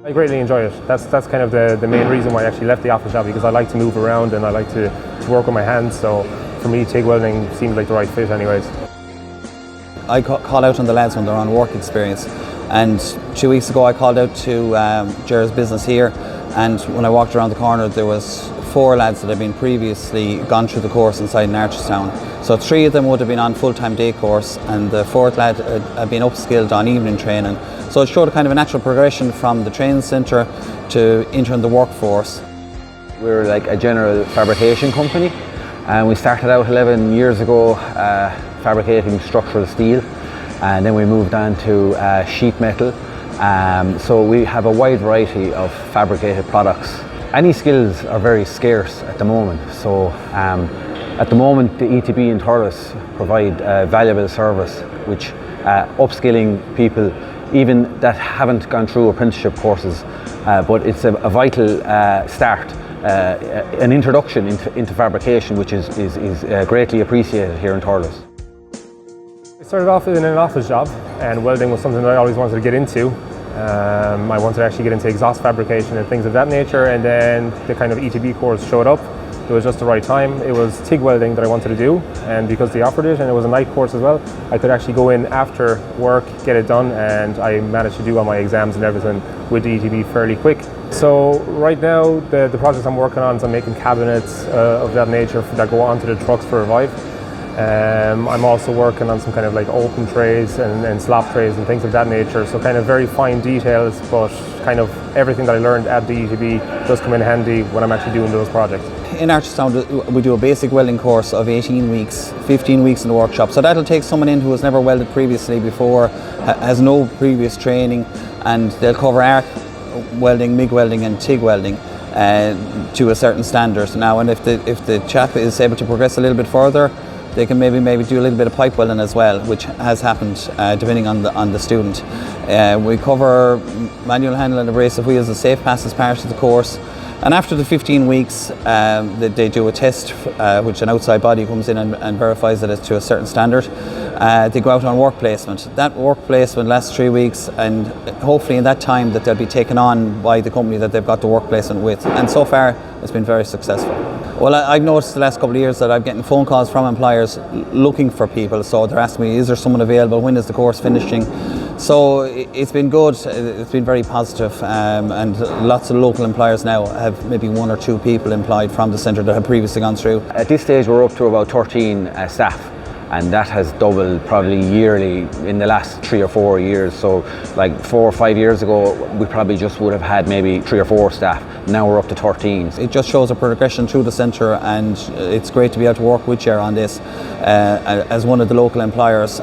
I greatly enjoy it. That's kind of the main reason why I actually left the office job, because I like to move around and I like to work with my hands. So for me, TIG welding seemed like the right fit anyways. I call out on the lads when they're on work experience, and 2 weeks ago I called out to Ger's business here, and when I walked around the corner there was 4 lads that had been previously gone through the course inside in Archerstown. So 3 of them would have been on full-time day course and the 4th lad had been upskilled on evening training. So it showed a kind of a natural progression from the training centre to entering the workforce. We're like a general fabrication company, and we started out 11 years ago fabricating structural steel, and then we moved on to sheet metal. So we have a wide variety of fabricated products. Any skills are very scarce at the moment, so at the moment the ETB in Thurles provide a valuable service which upskilling people even that haven't gone through apprenticeship courses, but it's a vital start, an introduction into fabrication, which is greatly appreciated here in Thurles. I started off in an office job, and welding was something that I always wanted to get into. I wanted to actually get into exhaust fabrication and things of that nature, and then the kind of ETB course showed up. It was just the right time. It was TIG welding that I wanted to do, and because they offered it and it was a night course as well, I could actually go in after work, get it done, and I managed to do all my exams and everything with the ETB fairly quick. So right now the project I'm working on is I'm making cabinets of that nature that go onto the trucks for Revive. I'm also working on some kind of like open trays and slop trays and things of that nature, so kind of very fine details, but kind of everything that I learned at the ETB does come in handy when I'm actually doing those projects. In Archerstown we do a basic welding course of 18 weeks, 15 weeks in the workshop, so that'll take someone in who has never welded previously before, has no previous training, and they'll cover arc welding, MIG welding and TIG welding to a certain standard. Now, and if the chap is able to progress a little bit further, they can maybe do a little bit of pipe welding as well, which has happened depending on the student. We cover manual handling and abrasive wheels and safe pass as part of the course. And after the 15 weeks, they do a test, which an outside body comes in and verifies that it's to a certain standard. They go out on work placement. That work placement lasts 3 weeks, and hopefully in that time that they'll be taken on by the company that they've got the work placement with. And so far, it's been very successful. Well, I've noticed the last couple of years that I'm getting phone calls from employers looking for people. So they're asking me, is there someone available? When is the course finishing? So it's been good, it's been very positive, and lots of local employers now have maybe 1 or 2 people employed from the centre that have previously gone through. At this stage we're up to about 13 staff, and that has doubled probably yearly in the last 3 or 4 years. So like 4 or 5 years ago we probably just would have had maybe 3 or 4 staff. Now we're up to 13. It just shows a progression through the centre, and it's great to be able to work with Ger on this as one of the local employers.